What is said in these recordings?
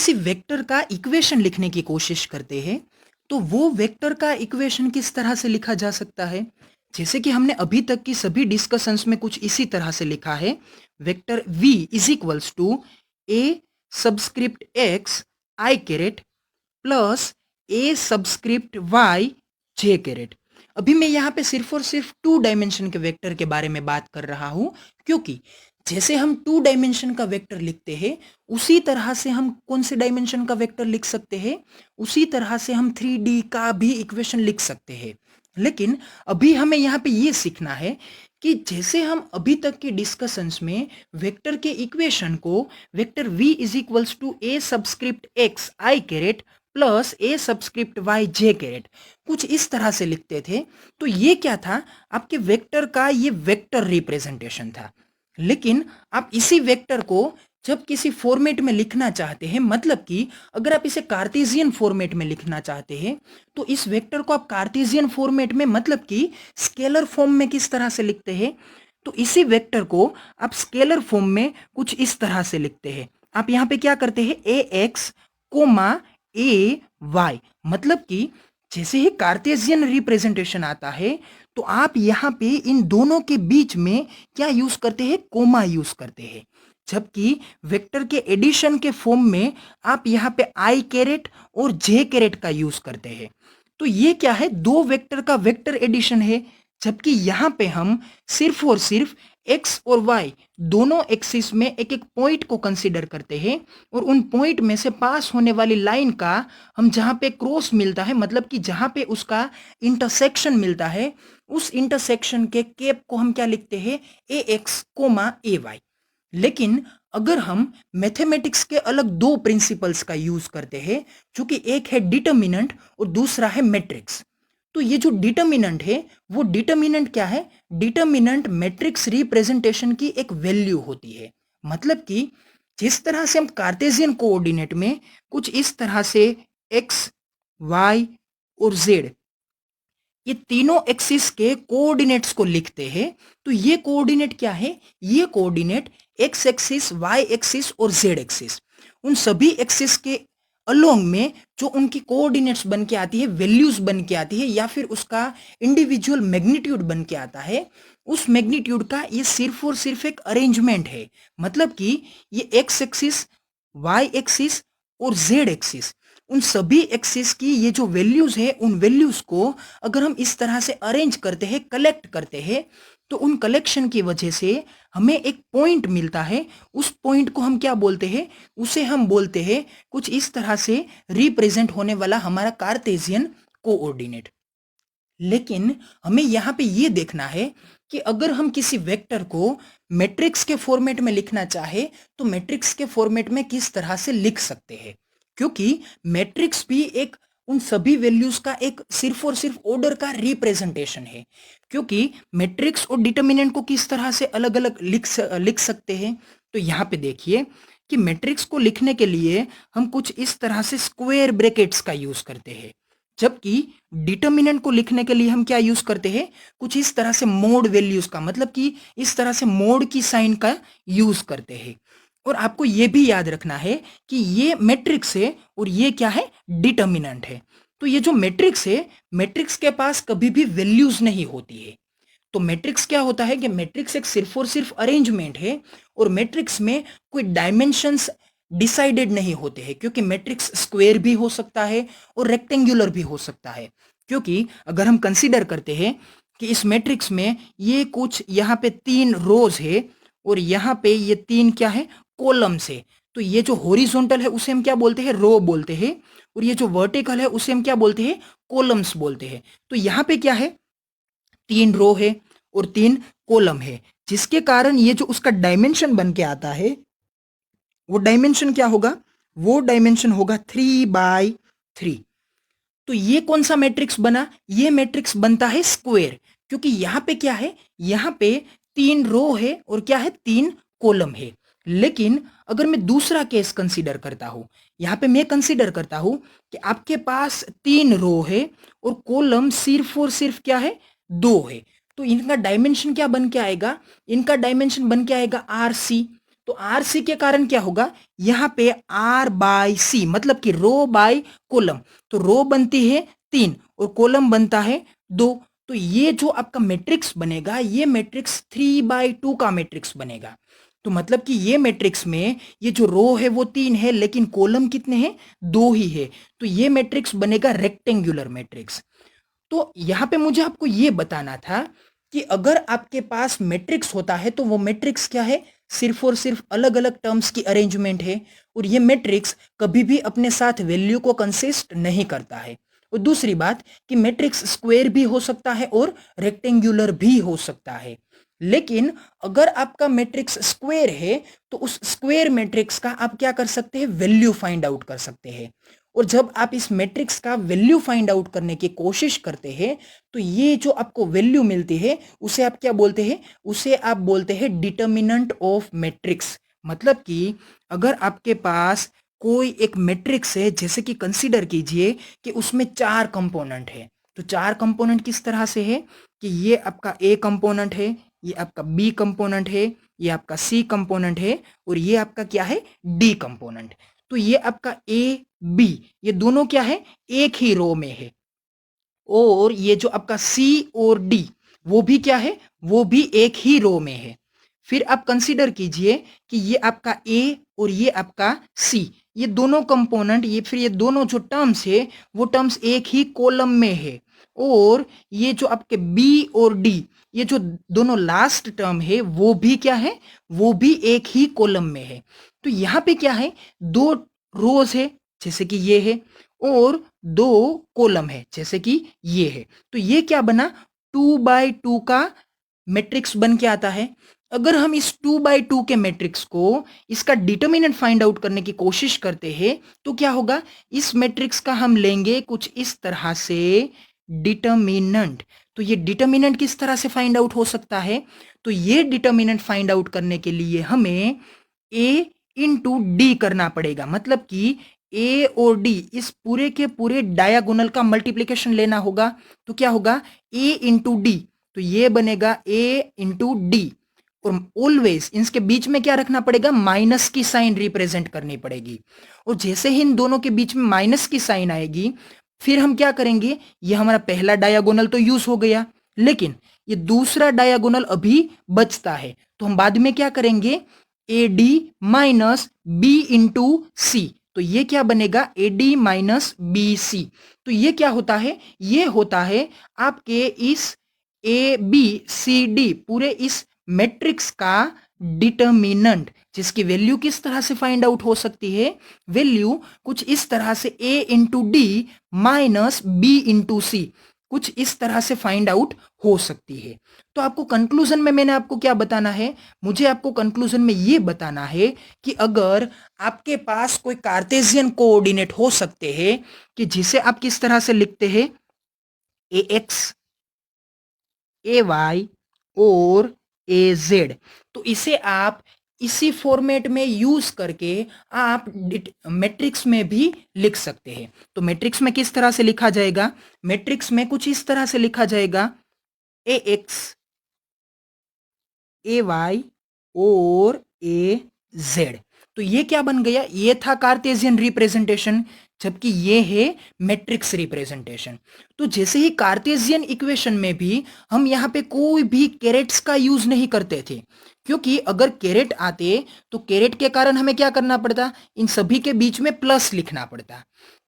किसी वेक्टर का इक्वेशन लिखने की कोशिश करते हैं तो वो वेक्टर का इक्वेशन किस तरह से लिखा जा सकता है। जैसे कि हमने अभी तक की सभी डिस्कशंस में कुछ इसी तरह से लिखा है। Vector v is equals to a subscript x i caret plus a subscript y j caret. अभी मैं यहाँ पे सिर्फ और सिर्फ टू डायमेंशन के वेक्टर के बारे में बात कर रहा हूँ, क्योंकि जैसे हम टू डायमेंशन का वेक्टर लिखते हैं उसी तरह से हम कौन से डायमेंशन का वेक्टर लिख सकते हैं, उसी तरह से हम 3D का भी इक्वेशन लिख सकते हैं। लेकिन अभी हमें यहाँ पे ये सीखना है कि जैसे हम अभी तक के डिस्कशंस में वेक्टर के इक्वेशन को vector v is equals to a subscript x i caret plus a subscript y j caret कुछ इस तरह से लिखते थे, तो ये क्या था, आपके वेक्टर का ये वेक्टर रिप्रेजेंटेशन था। लेकिन आप इसी वेक्टर को जब किसी फॉर्मेट में लिखना चाहते हैं, मतलब कि अगर आप इसे कार्टेशियन फॉर्मेट में लिखना चाहते हैं तो इस वेक्टर को आप कार्टेशियन फॉर्मेट में मतलब कि स्केलर फॉर्म में किस तरह से लिखते हैं, तो इसी वेक्टर को आप स्केलर फॉर्म में कुछ इस तरह से लिखते हैं। आप यहाँ पे क्या करते हैं, ए एक्स कोमा ए वाई, मतलब कि जैसे ही कार्टेशियन रिप्रेजेंटेशन आता है तो आप यहाँ पे इन दोनों के बीच में क्या यूज करते हैं, कोमा यूज करते हैं। जबकि वेक्टर के एडिशन के फॉर्म में आप यहाँ पे आई कैरेट और जे कैरेट का यूज करते हैं। तो ये क्या है, दो वेक्टर का वेक्टर एडिशन है। जबकि यहाँ पे हम सिर्फ और सिर्फ एक्स और वाई दोनों एक्सिस में एक एक पॉइंट को कंसीडर करते हैं और उन पॉइंट में से पास होने वाली लाइन का हम जहाँ पे क्रॉस मिलता है, मतलब कि जहाँ पे उसका इंटरसेक्शन मिलता है, उस इंटरसेक्शन के केप को हम क्या लिखते हैं, ए एक्स कोमा ए वाई। लेकिन अगर हम मैथमेटिक्स के अलग दो प्रिंसिपल्स का यूज करते हैं, जो कि एक है डिटर्मिनेंट और दूसरा है मैट्रिक्स, तो ये जो डिटर्मिनेंट है वो डिटर्मिनेंट क्या है, डिटर्मिनेंट मैट्रिक्स रिप्रेजेंटेशन की एक वैल्यू होती है। मतलब कि जिस तरह से हम कार्टेशियन कोऑर्डिनेट में कुछ इस तरह से एक्स वाई और जेड ये तीनों एक्सिस के कोऑर्डिनेट्स को लिखते हैं, तो ये कोऑर्डिनेट क्या है, ये coordinate x axis y axis और जेड एक्सिस, उन सभी एक्सिस के अलोंग में जो उनकी कोऑर्डिनेट्स बन के आती है, वैल्यूज बन के आती है, या फिर उसका इंडिविजुअल मैग्नीट्यूड बन के आता है, उस मैग्नीट्यूड का ये सिर्फ और सिर्फ एक अरेंजमेंट है। मतलब कि ये एक्स एक्सिस वाई एक्सिस और जेड एक्सिस, उन सभी एक्सिस की ये जो वैल्यूज है, उन वैल्यूज को अगर हम इस तरह से अरेंज करते हैं, कलेक्ट करते हैं, तो उन कलेक्शन की वजह से हमें एक पॉइंट मिलता है। उस पॉइंट को हम क्या बोलते हैं, उसे हम बोलते हैं कुछ इस तरह से रिप्रेजेंट होने वाला हमारा कार्टेशियन कोऑर्डिनेट। लेकिन हमें यहाँ पे ये देखना है कि अगर हम किसी वेक्टर को मैट्रिक्स के फॉर्मेट में लिखना चाहे तो मैट्रिक्स के फॉर्मेट में किस तरह से लिख सकते हैं, क्योंकि मैट्रिक्स भी एक उन सभी वैल्यूज का एक सिर्फ और सिर्फ ऑर्डर का रिप्रेजेंटेशन है। क्योंकि मैट्रिक्स और डिटर्मिनेंट को किस तरह से अलग अलग लिख सकते हैं, तो यहाँ पे देखिए कि मैट्रिक्स को लिखने के लिए हम कुछ इस तरह से स्क्वायर ब्रैकेट्स का यूज करते हैं, जबकि डिटर्मिनेंट को लिखने के लिए हम क्या यूज करते हैं, कुछ इस तरह से मोड वैल्यूज का, मतलब कि इस तरह से मोड की साइन का यूज करते हैं। और आपको यह भी याद रखना है कि ये मैट्रिक्स है और ये क्या है, डिटर्मिनेंट है। तो ये जो मैट्रिक्स है, मैट्रिक्स के पास कभी भी वैल्यूज नहीं होती है। तो मैट्रिक्स क्या होता है कि मैट्रिक्स एक सिर्फ और सिर्फ अरेंजमेंट है और मैट्रिक्स में कोई डायमेंशंस डिसाइडेड नहीं होते हैं, क्योंकि मैट्रिक्स स्क्वायर भी हो सकता है और रेक्टेंगुलर भी हो सकता है। क्योंकि अगर हम कंसीडर करते हैं कि इस मैट्रिक्स में ये कुछ यहाँ पे 3 रोज है और यहाँ पे ये 3 क्या है, कॉलम्स है, तो ये जो हॉरिजॉन्टल है उसे हम क्या बोलते हैं, रो बोलते हैं, और ये जो वर्टिकल है उसे हम क्या बोलते हैं, कॉलम्स बोलते हैं। तो यहाँ पे क्या है, 3 रो है और 3 कॉलम है, जिसके कारण ये जो उसका डायमेंशन बन के आता है वो डायमेंशन क्या होगा, वो डायमेंशन होगा 3/3। तो ये कौन सा मैट्रिक्स बना, ये मैट्रिक्स बनता है स्क्वायर, क्योंकि यहां पे क्या है, यहां पे 3 रो है और क्या है, 3 कॉलम है। लेकिन अगर मैं दूसरा केस कंसीडर करता हूं, यहां पे मैं कंसीडर करता हूं कि आपके पास 3 रो है और कॉलम सिर्फ और सिर्फ क्या है, 2 है, तो इनका डायमेंशन क्या बन के आएगा, इनका डायमेंशन बन के आएगा RC। तो तो आर सी के कारण क्या होगा, यहाँ पे आर बाई सी मतलब कि रो बाय कॉलम, तो रो बनती है 3 और कॉलम बनता है 2। तो ये जो आपका मैट्रिक्स बनेगा ये मैट्रिक्स 3/2 का मैट्रिक्स बनेगा। तो मतलब कि ये मैट्रिक्स में ये जो रो है वो 3 है लेकिन कॉलम कितने हैं, 2 ही है। तो ये मैट्रिक्स बनेगा रेक्टेंगुलर मैट्रिक्स। तो यहाँ पे मुझे आपको ये बताना था कि अगर आपके पास मैट्रिक्स होता है तो वो मैट्रिक्स क्या है, सिर्फ और सिर्फ अलग अलग टर्म्स की अरेंजमेंट है और ये मैट्रिक्स कभी भी अपने साथ वैल्यू को कंसिस्ट नहीं करता है। और दूसरी बात कि मैट्रिक्स स्क्वायर भी हो सकता है और रेक्टेंगुलर भी हो सकता है। लेकिन अगर आपका मैट्रिक्स स्क्वायर है तो उस स्क्वायर मैट्रिक्स का आप क्या कर सकते हैं, वैल्यू फाइंड आउट कर सकते हैं। और जब आप इस मैट्रिक्स का वैल्यू फाइंड आउट करने की कोशिश करते हैं तो ये जो आपको वैल्यू मिलती है उसे आप क्या बोलते हैं, उसे आप बोलते हैं डिटर्मिनेंट ऑफ मैट्रिक्स। मतलब कि अगर आपके पास कोई एक मैट्रिक्स है, जैसे कि कंसीडर कीजिए कि उसमें 4 कंपोनेंट है, तो 4 कंपोनेंट किस तरह से है कि ये आपका ए कंपोनेंट है, ये आपका बी कंपोनेंट है, ये आपका सी कंपोनेंट है और ये आपका क्या है, डी कंपोनेंट। तो ये आपका ए बी ये दोनों क्या है, एक ही रो में है। और ये जो आपका सी और डी वो भी क्या है, वो भी एक ही रो में है। फिर आप कंसीडर कीजिए कि ये आपका ए और ये आपका सी, ये दोनों कंपोनेंट, ये फिर ये दोनों जो टर्म्स है वो टर्म्स एक ही कॉलम में है। और ये जो आपके बी और डी ये जो दोनों लास्ट टर्म है वो भी क्या है, वो भी एक ही कॉलम में है। तो यहाँ पे क्या है, 2 रोज है जैसे कि ये है और 2 कॉलम है जैसे कि ये है। तो ये क्या बना, 2/2 का मैट्रिक्स बन के आता है। अगर हम इस 2/2 के मैट्रिक्स को इसका डिटर्मिनेंट फाइंड आउट करने की कोशिश करते हैं तो क्या होगा, इस मैट्रिक्स का हम लेंगे कुछ इस तरह से डिटर्मिनेंट। तो ये डिटर्मिनेंट किस तरह से फाइंड आउट हो सकता है, तो ये डिटर्मिनेंट फाइंड आउट करने के लिए हमें ए इंटू डी करना पड़ेगा। मतलब कि ए और डी इस पूरे के पूरे डायगोनल का मल्टीप्लीकेशन लेना होगा। तो क्या होगा, ए इंटू डी, तो ये बनेगा ए इंटू डी। और ऑलवेज इनके बीच में क्या रखना पड़ेगा, माइनस की साइन रिप्रेजेंट करनी पड़ेगी। और जैसे ही इन दोनों के बीच में माइनस की साइन आएगी फिर हम क्या करेंगे, ये हमारा पहला डायगोनल तो यूज हो गया लेकिन ये दूसरा डायगोनल अभी बचता है। तो हम बाद में क्या करेंगे, a d minus b into c, तो ये क्या बनेगा, a d minus b c. तो ये क्या होता है, ये होता है आपके इस ए बी सी डी पूरे इस मैट्रिक्स का डिटर्मिनेंट, जिसकी वैल्यू किस तरह से फाइंड आउट हो सकती है, वैल्यू कुछ इस तरह से a into d minus b into c, कुछ इस तरह से फाइंड आउट हो सकती है। तो आपको कंक्लूजन में मैंने आपको क्या बताना है, मुझे आपको कंक्लूजन में ये बताना है कि अगर आपके पास कोई कार्टेशियन कोऑर्डिनेट हो सकते हैं कि जिसे आप किस तरह से लिखते हैं, ए एक्स ए वाई और ए जेड, तो इसे आप इसी फॉर्मेट में यूज करके आप मैट्रिक्स में भी लिख सकते हैं। तो मैट्रिक्स में किस तरह से लिखा जाएगा, मैट्रिक्स में कुछ इस तरह से लिखा जाएगा, ए एक्स ए वाई और ए जेड। तो ये क्या बन गया, ये था कार्टेशियन रिप्रेजेंटेशन, जबकि ये है मैट्रिक्स रिप्रेजेंटेशन। तो जैसे ही कार्टेशियन इक्वेशन में भी हम यहाँ पे कोई भी कैरेट्स का यूज नहीं करते थे, क्योंकि अगर कैरेट आते तो कैरेट के कारण हमें क्या करना पड़ता, इन सभी के बीच में प्लस लिखना पड़ता।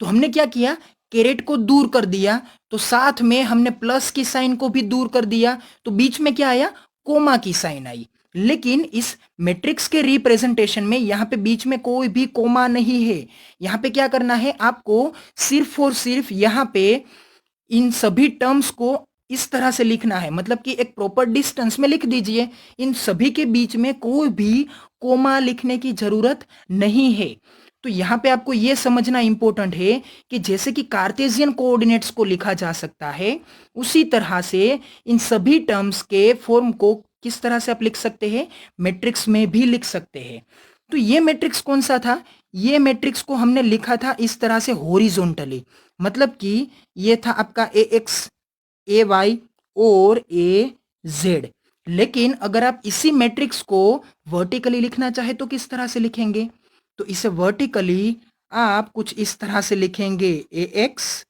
तो हमने क्या किया, कैरेट को दूर कर दिया, तो साथ में हमने प्लस की साइन को भी दूर कर दिया, तो बीच में क्या आया, कोमा की साइन आई। लेकिन इस मैट्रिक्स के रिप्रेजेंटेशन में यहां पे बीच में कोई भी कोमा नहीं है। यहां पे क्या करना है आपको, सिर्फ और सिर्फ यहां पे इन सभी टर्म्स को इस तरह से लिखना है, मतलब कि एक प्रॉपर डिस्टेंस में लिख दीजिए। इन सभी के बीच में कोई भी कोमा लिखने की जरूरत नहीं है। तो यहां पे आपको यह समझना इंपॉर्टेंट है कि जैसे कि कार्टेशियन कोऑर्डिनेट्स को लिखा जा सकता है, उसी तरह से इन सभी टर्म्स के फॉर्म को किस तरह से आप लिख सकते हैं, मैट्रिक्स में भी लिख सकते हैं। तो ये मैट्रिक्स कौन सा था, ये मैट्रिक्स को हमने लिखा था इस तरह से हॉरिजॉन्टली, मतलब कि ये था आपका ए एक्स ए वाई और ए जेड। लेकिन अगर आप इसी मैट्रिक्स को वर्टिकली लिखना चाहे तो किस तरह से लिखेंगे? तो इसे वर्टिकली आप कुछ इस तरह से लिखेंगे, ए एक्स,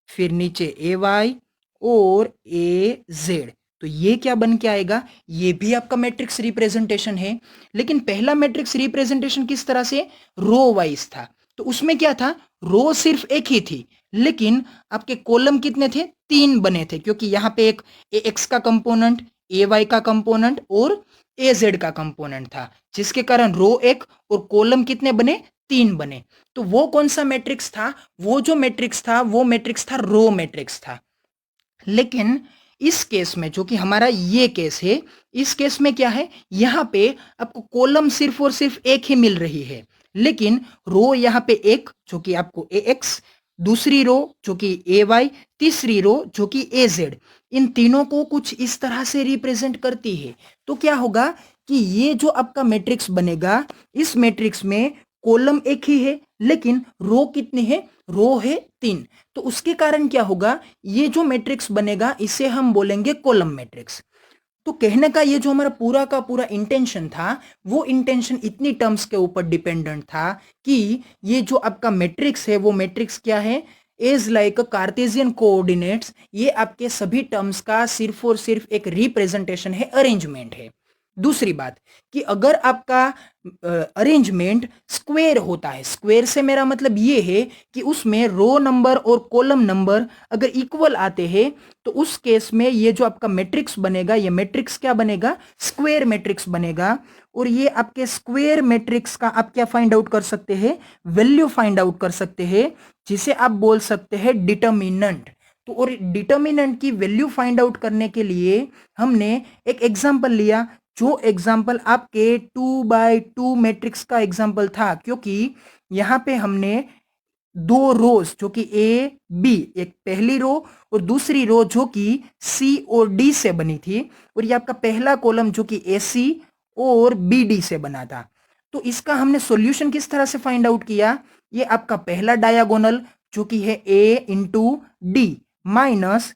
फिर नीचे ए वाई और ए जेड। तो ये क्या बन के आएगा? ये भी आपका मैट्रिक्स रिप्रेजेंटेशन है। लेकिन पहला मैट्रिक्स रिप्रेजेंटेशन किस तरह से? रो वाइज था। तो उसमें क्या था? रो सिर्फ एक ही थी, लेकिन आपके कॉलम कितने थे? 3 बने थे, क्योंकि यहाँ पे एक ए एक्स का कंपोनेंट, ए वाई का कंपोनेंट और ए जेड का कंपोनेंट था, जिसके कारण रो एक और कॉलम कितने बने? 3 बने। तो वो कौन सा मैट्रिक्स था? वो जो मैट्रिक्स था वो मैट्रिक्स था रो मैट्रिक्स था। लेकिन इस केस में, जो कि हमारा ये केस है, इस केस में क्या है? यहाँ पे आपको कॉलम सिर्फ और सिर्फ एक ही मिल रही है, लेकिन रो यहाँ पे एक, जो कि आपको ए एक्स, दूसरी रो जो कि ए वाई, तीसरी रो जो कि ए जेड, इन तीनों को कुछ इस तरह से रिप्रेजेंट करती है। तो क्या होगा कि ये जो आपका मैट्रिक्स बनेगा, इस मैट्रिक्स में कॉलम एक ही है, लेकिन रो कितनी है? रो है 3। तो उसके कारण क्या होगा? ये जो मैट्रिक्स बनेगा इसे हम बोलेंगे कॉलम मैट्रिक्स। तो कहने का ये जो हमारा पूरा का पूरा इंटेंशन था, वो इंटेंशन इतनी टर्म्स के ऊपर डिपेंडेंट था कि ये जो आपका मैट्रिक्स है वो मैट्रिक्स क्या है? Is like Cartesian coordinates. ये आपके सभी टर्म्स का सिर्फ और सिर्फ एक रिप्रेजेंटेशन है, अरेंजमेंट है। दूसरी बात कि अगर आपका अरेंजमेंट स्क्वायर होता है, स्क्वायर से मेरा मतलब ये है कि उसमें रो नंबर और कॉलम नंबर अगर इक्वल आते हैं, तो उस केस में ये जो आपका मैट्रिक्स बनेगा, ये मैट्रिक्स क्या बनेगा? स्क्वायर मैट्रिक्स बनेगा। और ये आपके स्क्वायर मैट्रिक्स का आप क्या फाइंड आउट कर सकते हैं? वैल्यू फाइंड आउट कर सकते हैं, जिसे आप बोल सकते हैं डिटर्मिनेंट। तो और डिटर्मिनेंट की वैल्यू फाइंड आउट करने के लिए हमने एक एग्जांपल लिया, जो एग्जाम्पल आपके 2x2 मैट्रिक्स का एग्जाम्पल था, क्योंकि यहां पे हमने दो रोज जो कि ए बी, एक पहली रो और दूसरी रो जो कि सी और डी से बनी थी, और ये आपका पहला कॉलम जो कि ए सी और बी डी से बना था। तो इसका हमने सॉल्यूशन किस तरह से फाइंड आउट किया? ये आपका पहला डायगोनल जो कि है ए इंटू डी माइनस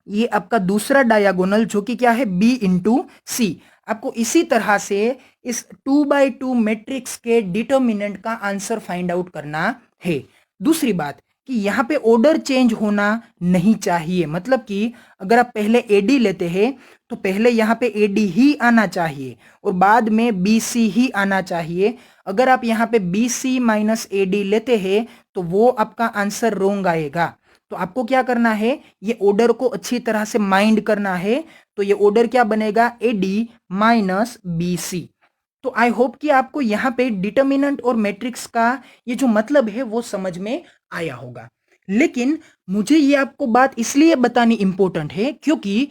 ये आपका दूसरा डायगोनल जो कि क्या है? बी इंटू सी। आपको इसी तरह से इस 2x2 मैट्रिक्स के डिटर्मिनेंट का आंसर फाइंड आउट करना है। दूसरी बात कि यहाँ पे ऑर्डर चेंज होना नहीं चाहिए, मतलब कि अगर आप पहले एडी लेते हैं तो पहले यहाँ पे एडी ही आना चाहिए और बाद में बीसी ही आना चाहिए। अगर आप यहाँ पे बीसी माइनस एडी लेते हैं तो वो आपका आंसर रोंग आएगा। तो आपको क्या करना है? ये ऑर्डर को अच्छी तरह से माइंड करना है। तो ये ऑर्डर क्या बनेगा? AD minus BC. तो आई होप कि आपको यहाँ पे डिटर्मिनेंट और मैट्रिक्स का ये जो मतलब है वो समझ में आया होगा। लेकिन मुझे ये आपको बात इसलिए बतानी इंपॉर्टेंट है क्योंकि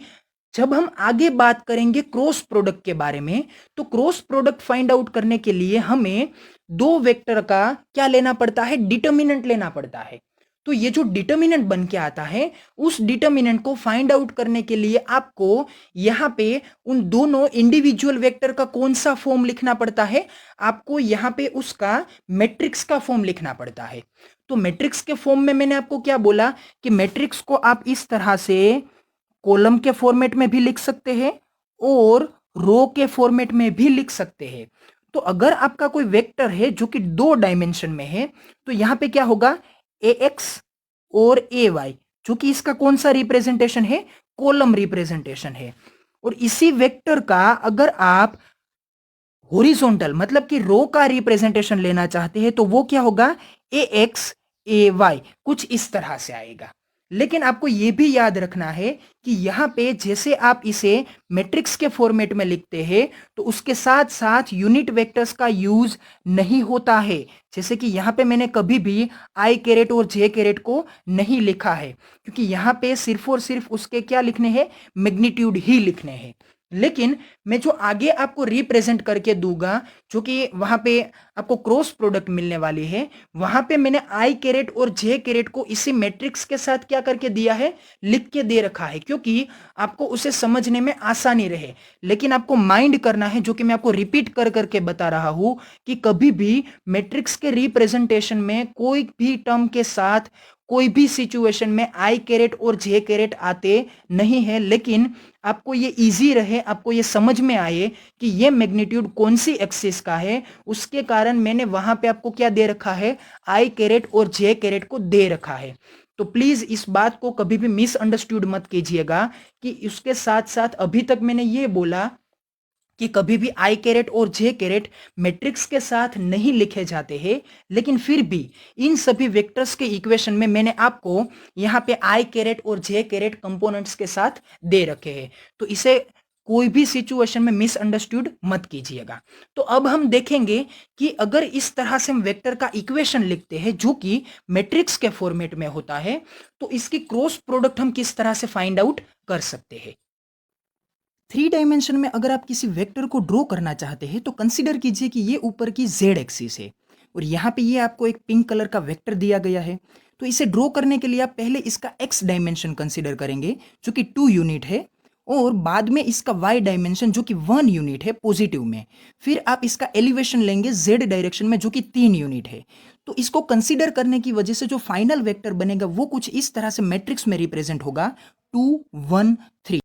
जब हम आगे बात करेंगे क्रॉस प्रोडक्ट के बारे में, तो क्रॉस प्रोडक्ट फाइंड आउट करने के लिए हमें दो वेक्टर का क्या लेना पड़ता है? डिटर्मिनेंट लेना पड़ता है। तो ये जो डिटर्मिनेंट बन के आता है, उस डिटर्मिनेंट को फाइंड आउट करने के लिए आपको यहाँ पे उन दोनों इंडिविजुअल वेक्टर का कौन सा फॉर्म लिखना पड़ता है? आपको यहाँ पे उसका मैट्रिक्स का फॉर्म लिखना पड़ता है। तो मैट्रिक्स के फॉर्म में मैंने आपको क्या बोला कि मैट्रिक्स को आप इस तरह से कॉलम के फॉर्मेट में भी लिख सकते हैं और रो के फॉर्मेट में भी लिख सकते हैं। तो अगर आपका कोई वेक्टर है जो कि 2 डायमेंशन में है, तो यहां पे क्या होगा? ए एक्स और ए वाई, जो कि इसका कौन सा रिप्रेजेंटेशन है? कॉलम रिप्रेजेंटेशन है। और इसी वेक्टर का अगर आप हॉरिजॉन्टल मतलब कि रो का रिप्रेजेंटेशन लेना चाहते हैं तो वो क्या होगा? ए एक्स ए वाई, कुछ इस तरह से आएगा। लेकिन आपको यह भी याद रखना है कि यहां पे जैसे आप इसे मैट्रिक्स के फॉर्मेट में लिखते हैं तो उसके साथ साथ यूनिट वेक्टर्स का यूज नहीं होता है। जैसे कि यहां पे मैंने कभी भी आई कैरेट और जे कैरेट को नहीं लिखा है, क्योंकि यहां पे सिर्फ और सिर्फ उसके क्या लिखने हैं? मैग्नीट्यूड ही लिखने हैं। लेकिन मैं जो आगे आपको रिप्रेजेंट करके दूंगा, जो कि वहां पे आपको क्रॉस प्रोडक्ट मिलने वाली है, वहां पे मैंने आई कैरेट और जे कैरेट को इसी मैट्रिक्स के साथ क्या करके दिया है? लिख के दे रखा है, क्योंकि आपको उसे समझने में आसानी रहे। लेकिन आपको माइंड करना है, जो कि मैं आपको रिपीट कर करके बता रहा हूं, कि कभी भी मैट्रिक्स के रिप्रेजेंटेशन में कोई भी टर्म के साथ कोई भी सिचुएशन में आई कैरेट और जे कैरेट आते नहीं है, लेकिन आपको ये इजी रहे, आपको ये समझ में आए कि ये मैग्नीट्यूड कौन सी एक्सिस का है, उसके कारण मैंने वहां पे आपको क्या दे रखा है, आई कैरेट और जे कैरेट को दे रखा है। तो प्लीज इस बात को कभी भी मिसअंडरस्टूड मत कीजिएगा कि उसके साथ साथ अभी तक मैंने ये बोला कि कभी भी आई कैरेट और जे कैरेट मैट्रिक्स के साथ नहीं लिखे जाते हैं, लेकिन फिर भी इन सभी वेक्टर्स के इक्वेशन में मैंने आपको यहाँ पे आई कैरेट और जे कैरेट कंपोनेंट्स के साथ दे रखे हैं। तो इसे कोई भी सिचुएशन में मिसअंडरस्टूड मत कीजिएगा। तो अब हम देखेंगे कि अगर इस तरह से हम वेक्टर का इक्वेशन लिखते हैं जो कि मैट्रिक्स के फॉर्मेट में होता है, तो इसकी क्रॉस प्रोडक्ट हम किस तरह से फाइंड आउट कर सकते हैं। 3 डायमेंशन में अगर आप किसी वेक्टर को ड्रॉ करना चाहते हैं तो कंसीडर कीजिए कि ये ऊपर की जेड एक्सिस है और यहाँ पे ये आपको एक पिंक कलर का वेक्टर दिया गया है। तो इसे ड्रॉ करने के लिए आप पहले इसका एक्स डायमेंशन कंसीडर करेंगे जो कि 2 यूनिट है, और बाद में इसका वाई डायमेंशन जो कि 1 यूनिट है पॉजिटिव में। फिर आप इसका एलिवेशन लेंगे जेड डायरेक्शन में जो कि 3 यूनिट है। तो इसको कंसीडर करने की वजह से जो फाइनल वेक्टर बनेगा वो कुछ इस तरह से मैट्रिक्स में रिप्रेजेंट होगा 2 1 3।